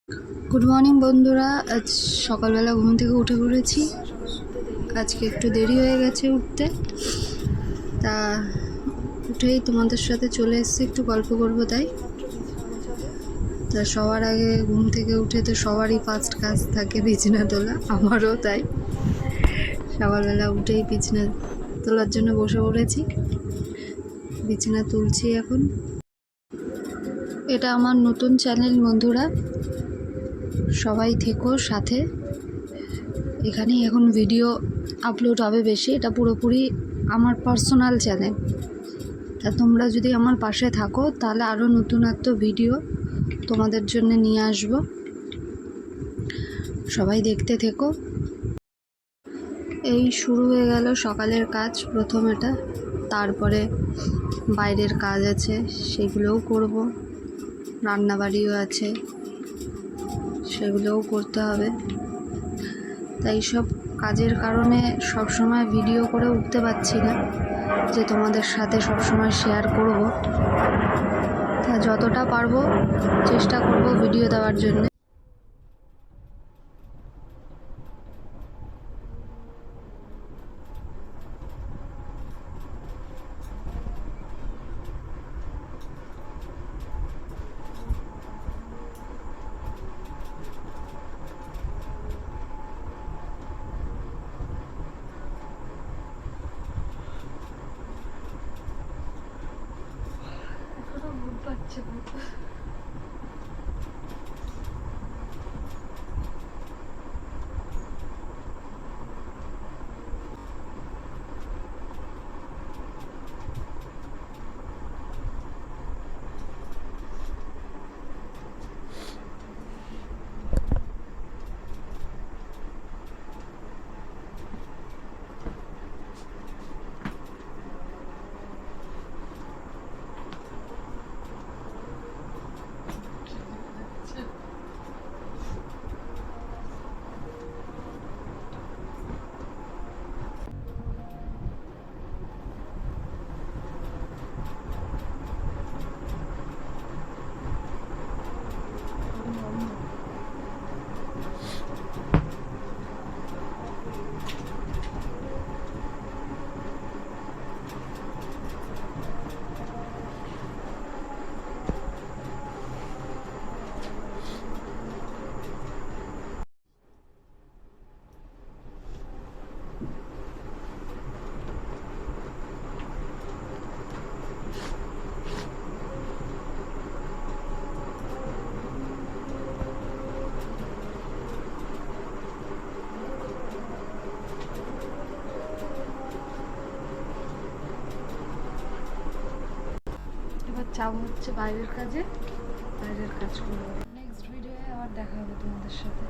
Good morning বন্ধুরা। আজ সকালবেলা ঘুম থেকে উঠে পড়েছি। আজকে একটু দেরি হয়ে গেছে উঠতে, তা উঠেই তোমাদের সাথে চলে এসেছি, একটু গল্প করব তাই। তা সবার আগে ঘুম থেকে উঠে তো সবারই ফার্স্ট কাজ থাকে বিছানা তোলা, আমারও তাই। সকালবেলা উঠেই বিছানা তোলার জন্য বসে পড়েছি, বিছানা তুলছি এখন। এটা আমার নতুন চ্যানেল বন্ধুরা, সবাই থেকো সাথে। এখানেই এখন ভিডিও আপলোড হবে বেশি, এটা পুরোপুরি আমার পার্সোনাল চ্যানেল। তা তোমরা যদি আমার পাশে থাকো তাহলে আরও নতুনত্ব ভিডিও তোমাদের জন্য নিয়ে আসব, সবাই দেখতে থেকো। এই শুরু হয়ে গেল সকালের কাজ, প্রথম এটা, তারপরে বাইরের কাজ আছে সেগুলোও করব, রান্নাবাড়িও আছে সেগুলোও করতে হবে। তাই সব কাজের কারণে সব সময় ভিডিও করে উঠতে পারছি না যে তোমাদের সাথে সব সময় শেয়ার করব। তা যতটা পারবো চেষ্টা করব ভিডিও দেওয়ার জন্য। এবার যাবো হচ্ছে বাইরের কাজে, বাইরের কাজ করবো। নেক্সট ভিডিওয়ে আবার দেখা হবে তোমাদের সাথে।